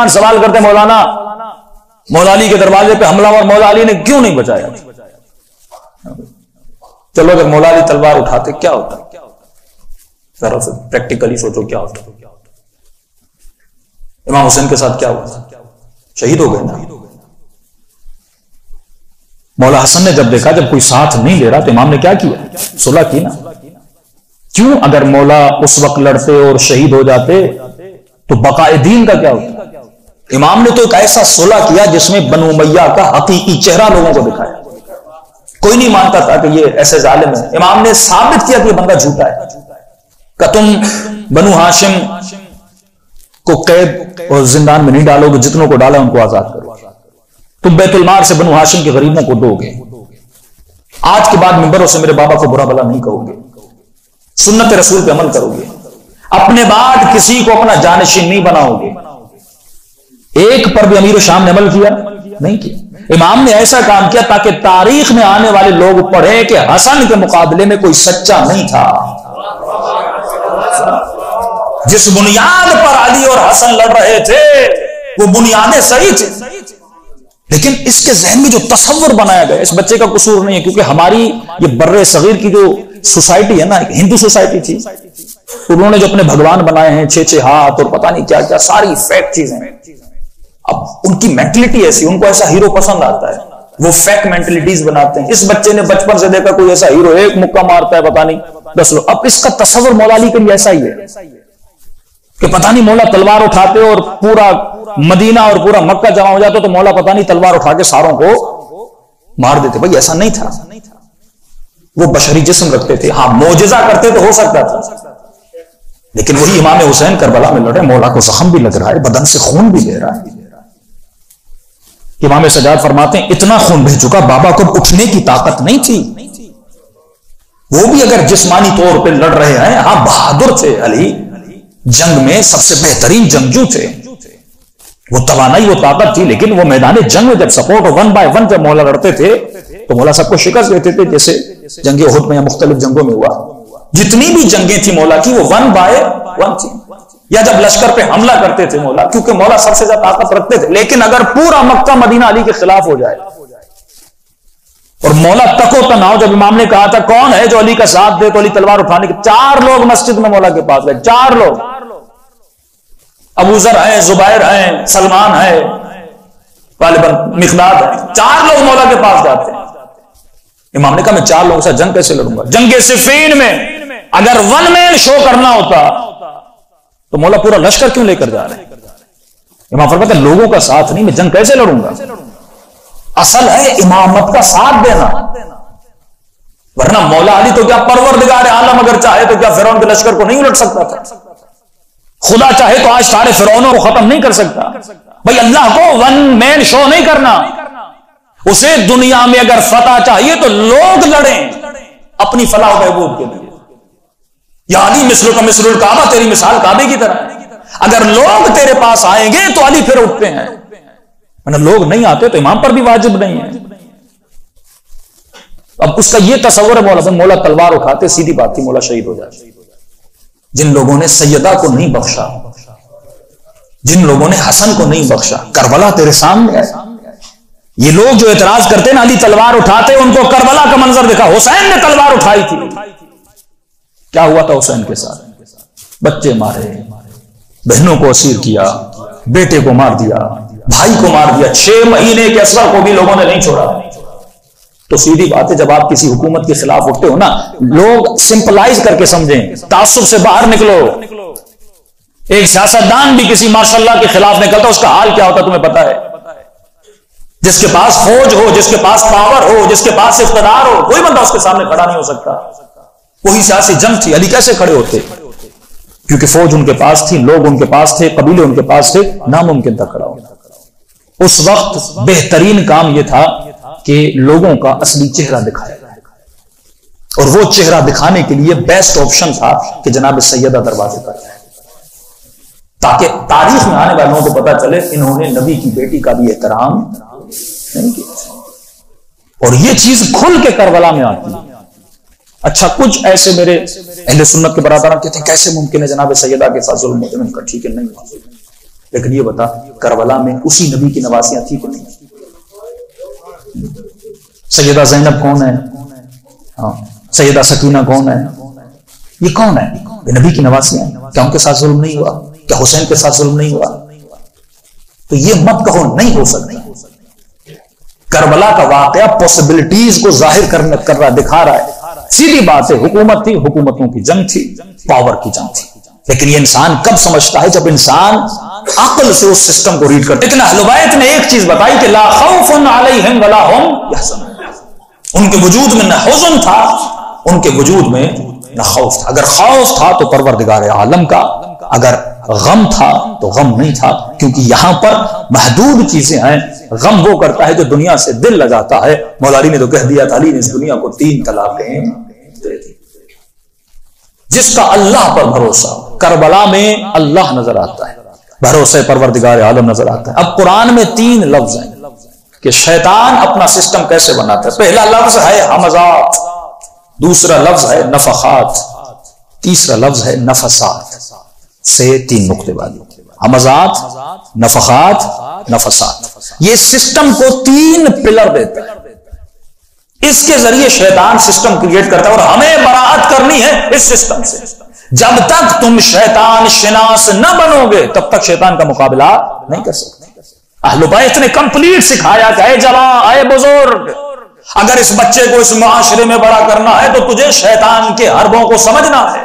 مسلمان سوال کرتے مولانا مولا علی کے دروازے پہ حملہ اور مولا علی نے کیوں نہیں بچایا؟ چلو اگر مولا علی تلوار اٹھاتے کیا ہوتا؟ ذرا سے پریکٹیکلی سوچو کیا ہوتا؟ امام حسین کے ساتھ کیا ہوا؟ شہید ہو گئے نا۔ مولا حسن نے جب دیکھا جب کوئی ساتھ نہیں دے رہا تو امام نے کیا کیا؟ صلح کی نا۔ کیوں؟ اگر مولا اس وقت لڑتے اور شہید ہو جاتے تو بقائے دین کا کیا ہوتا؟ امام نے تو ایک ایسا صلح کیا جس میں بنو امیہ کا حقیقی چہرہ لوگوں کو دکھایا۔ کوئی نہیں مانتا تھا کہ یہ ایسے ظالم ہے، امام نے ثابت کیا کہ یہ بندہ جھوٹا ہے کہ تم بنو ہاشم کو قید اور زندان میں نہیں ڈالو گے، جتنوں کو ڈالا ان کو آزاد کرو، تم بیت المال سے بنو ہاشم کے غریبوں کو دو گے، آج کے بعد ممبروں سے میرے بابا کو برا بھلا نہیں کہو گے، سنت رسول پہ عمل کرو گے، اپنے بعد کسی کو اپنا جانشین نہیں بناؤ گے۔ ایک پر بھی امیر شام نے عمل کیا نہیں کیا۔ امام نے ایسا کام کیا تاکہ تاریخ میں آنے والے لوگ پڑھیں کہ حسن کے مقابلے میں کوئی سچا نہیں تھا۔ جس بنیاد پر علی اور حسن لڑ رہے تھے وہ بنیادیں صحیح تھے، لیکن اس کے ذہن میں جو تصور بنایا گیا اس بچے کا قصور نہیں ہے، کیونکہ ہماری یہ بر صغیر کی جو سوسائٹی ہے نا، ہندو سوسائٹی تھی، انہوں نے جو اپنے بھگوان بنائے ہیں 6 ہاتھ اور پتہ نہیں کیا کیا ساری فیک چیزیں، اب ان کی مینٹلٹی ایسی، ان کو ایسا ہیرو پسند آتا ہے، وہ فیک مینٹلٹیز بناتے ہیں۔ اس بچے نے بچپن سے دیکھا کوئی ایسا ہیرو ایک مکہ مارتا ہے پتہ نہیں 10 لوگ، اب اس کا تصور مولا علی کے لیے ایسا ہی ہے کہ پتہ نہیں مولا تلوار اٹھاتے اور پورا مدینہ اور پورا مکہ جمع ہو جاتا تو مولا پتہ نہیں تلوار اٹھا کے ساروں کو مار دیتے۔ بھائی ایسا نہیں تھا، وہ بشری جسم رکھتے تھے، ہاں معجزہ کرتے تو ہو سکتا تھا، لیکن وہی امام حسین کربلا میں لڑے، مولا کو زخم بھی لگ رہا ہے، بدن سے خون بھی بہ رہا ہے۔ امام سجاد فرماتے ہیں اتنا خون بہ چکا بابا کو اٹھنے کی طاقت نہیں تھی، وہ بھی اگر جسمانی طور پہ لڑ رہے ہیں، ہاں بہادر تھے، علی جنگ میں سب سے بہترین جنگجو تھے، وہ توانائی وہ طاقت تھی، لیکن وہ میدان جنگ میں جب سپورٹ 1 by 1 جب مولا لڑتے تھے تو مولا سب کو شکست دیتے تھے، جیسے جنگ احد میں یا مختلف جنگوں میں ہوا۔ جتنی بھی جنگیں تھی مولا کی وہ 1 by 1 تھی، یا جب لشکر پہ حملہ کرتے تھے مولا، کیونکہ مولا سب سے زیادہ طاقت رکھتے تھے، لیکن اگر پورا مکہ مدینہ علی کے خلاف ہو جائے اور مولا تکو تناؤ، جب امام نے کہا تھا کون ہے جو علی کا ساتھ دے تو علی تلوار اٹھانے کے 4 لوگ مسجد میں مولا کے پاس گئے، 4 لوگ، ابو ذر ہیں، زبیر ہیں، سلمان ہے، غالباً مقداد ہے، 4 لوگ مولا کے پاس جاتے ہیں۔ امام نے کہا میں 4 لوگوں سے جنگ کیسے لڑوں گا؟ جنگ صفین میں اگر 1 man شو کرنا ہوتا تو مولا پورا لشکر کیوں لے کر جا رہے ہیں؟ امام فرماتے ہیں لوگوں کا ساتھ نہیں، میں جنگ کیسے لڑوں گا؟ اصل ہے امامت کا ساتھ دینا، ورنہ مولا علی تو کیا پروردگار عالم اگر چاہے تو کیا فرعون کے لشکر کو نہیں الٹ سکتا تھا؟ خدا چاہے تو آج سارے فرعونوں کو ختم نہیں کر سکتا۔ بھائی اللہ کو 1 man شو نہیں کرنا، اسے دنیا میں اگر فتح چاہیے تو لوگ لڑیں اپنی فلاح و بہبود کے لیے۔ یا علی مثل کا مثل الکعبہ، تیری مثال کعبے کی طرح ہے، اگر لوگ تیرے پاس آئیں گے تو علی پھر اٹھتے ہیں، ورنہ لوگ نہیں آتے تو امام پر بھی واجب نہیں ہے۔ اب اس کا یہ تصور ہے مولا تلوار اٹھاتے، سیدھی بات تھی مولا شہید ہو جاتے۔ جن لوگوں نے سیدہ کو نہیں بخشا، جن لوگوں نے حسن کو نہیں بخشا، کربلا تیرے سامنے ہے۔ یہ لوگ جو اعتراض کرتے نا علی تلوار اٹھاتے، ان کو کربلا کا منظر دکھا، حسین نے تلوار اٹھائی تھی، کیا ہوا تھا حسین کے ساتھ؟ بچے مارے، بہنوں کو اسیر کیا، بیٹے کو مار دیا، بھائی کو مار دیا، 6 مہینے کے اصغر کو بھی لوگوں نے نہیں چھوڑا۔ تو سیدھی بات ہے جب آپ کسی حکومت کے خلاف اٹھتے ہو نا، لوگ سمپلائز کر کے سمجھیں، تعصب سے باہر نکلو۔ ایک سیاستدان بھی کسی ماشاءاللہ کے خلاف نکلتا اس کا حال کیا ہوتا تمہیں پتا ہے؟ جس کے پاس فوج ہو، جس کے پاس پاور ہو، جس کے پاس اقتدار ہو، کوئی بندہ اس کے سامنے کھڑا نہیں ہو سکتا۔ وہی سیاسی جنگ تھی، علی کیسے کھڑے ہوتے؟ کیونکہ فوج ان کے پاس تھی، لوگ ان کے پاس تھے، قبیلے ان کے پاس تھے، ناممکن تھا کھڑا ہونا۔ اس وقت بہترین کام یہ تھا کہ لوگوں کا اصلی چہرہ دکھایا جائے، اور وہ چہرہ دکھانے کے لیے بیسٹ آپشن تھا کہ جناب سیدہ دروازے پر جائے، تاکہ تاریخ میں آنے والوں کو پتا چلے انہوں نے نبی کی بیٹی کا بھی احترام نہیں کیا۔ اور یہ چیز کھل کے کربلا میں آتی ہے۔ اچھا کچھ ایسے میرے اہل سنت کے برادران کہتے ہیں کیسے ممکن ہے جناب سیدہ کے ساتھ ظلم ہوتے ہیں؟ ٹھیک ہے نہیں، لیکن یہ بتا کربلا میں اسی نبی کی نواسیاں تھی کہ نہیں؟ سیدہ زینب کون ہے؟ ہاں سیدہ سکینہ کون ہے؟ یہ کون ہے؟ یہ نبی کی نواسیاں ہیں. کیا ان کے ساتھ ظلم نہیں ہوا؟ کیا حسین کے ساتھ ظلم نہیں ہوا؟ تو یہ مت کہو نہیں ہو سکتا. کربلا کا واقعہ پاسبلٹیز کو ظاہر کر رہا دکھا رہا ہے. سیدھی بات ہے حکومت تھی, حکومتوں کی جنگ تھی, پاور کی جنگ تھی, لیکن یہ انسان کب سمجھتا ہے؟ جب انسان عقل سے اس سسٹم کو ریڈ کرتا ہے. لیکن اہل بیت نے ایک چیز بتائی کہ لا خوف علیہم ولا هم یحزنون. ان کے وجود میں نہ حزن تھا, ان کے وجود میں نہ خوف تھا. اگر خوف تھا تو پروردگار عالم کا, اگر غم تھا تو غم نہیں تھا, کیونکہ یہاں پر محدود چیزیں ہیں. غم وہ کرتا ہے جو دنیا سے دل لگاتا ہے. مولا علی نے تو کہہ دیا تھا, علی نے اس دنیا کو 3 طلاقیں دے دی. جس کا اللہ پر بھروسہ, کربلا میں اللہ نظر آتا ہے, بھروسے پروردگار عالم نظر آتا ہے. اب قرآن میں 3 لفظ ہیں کہ شیطان اپنا سسٹم کیسے بناتا ہے. پہلا لفظ ہے حمزات, دوسرا لفظ ہے نفخات, تیسرا لفظ ہے نفسات. سے 3 نقطے والی حمزات, نفخات, نفسات. یہ سسٹم کو 3 پلر دیتا ہے. اس کے ذریعے شیطان سسٹم کریٹ کرتا ہے, اور ہمیں براءت کرنی ہے اس سسٹم سے. جب تک تم شیطان شناس نہ بنو گے تب تک شیطان کا مقابلہ نہیں کر سکتے. اہل بیت نے کمپلیٹ سکھایا کہ اے جوان, اے بزرگ, اگر اس بچے کو اس معاشرے میں بڑا کرنا ہے تو تجھے شیطان کے حربوں کو سمجھنا ہے.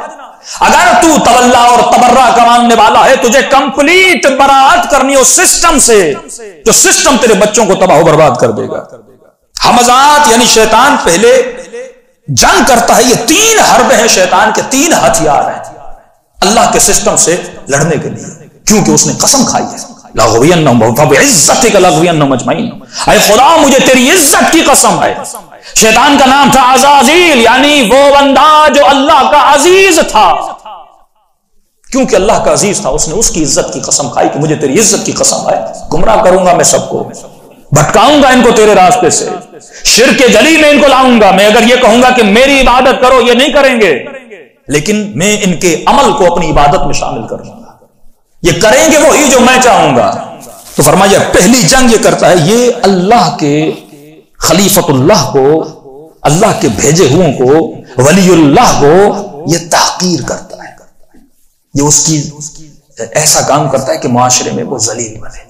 اگر تو تولا اور تبرہ کا ماننے والا ہے, تجھے کمپلیٹ براءت کرنی ہے اس سسٹم سے جو سسٹم تیرے بچوں کو تباہ و برباد کر دے گا. حمزات یعنی شیطان پہلے جنگ کرتا ہے. یہ 3 حربیں ہیں شیطان کے, 3 ہتھیار ہیں اللہ کے سسٹم سے لڑنے کے لیے, کیونکہ اس نے قسم کھائی ہے لَأُغْوِيَنَّهُمْ فَبِعِزَّتِكَ لَأُغْوِيَنَّهُمْ أَجْمَعِينَ. اے خدا مجھے تیری عزت کی قسم ہے. شیطان کا نام تھا عزازیل, یعنی وہ بندہ جو اللہ کا عزیز تھا. کیونکہ اللہ کا عزیز تھا اس نے اس کی عزت کی قسم کھائی کہ مجھے تیری عزت کی قسم ہے, گمراہ کروں گا میں سب کو, بھٹکاؤں گا ان کو تیرے راستے سے, شرک جلی میں ان کو لاؤں گا. میں اگر یہ کہوں گا کہ میری عبادت کرو, یہ نہیں کریں گے, لیکن میں ان کے عمل کو اپنی عبادت میں شامل کروں گا. یہ کریں گے وہی جو میں چاہوں گا. تو فرمایا پہلی جنگ یہ کرتا ہے, یہ اللہ کے خلیفت اللہ کو, اللہ کے بھیجے ہوئوں کو, ولی اللہ کو یہ تحقیر کرتا ہے. یہ اس کی ایسا کام کرتا ہے کہ معاشرے میں وہ ذلیل بنے.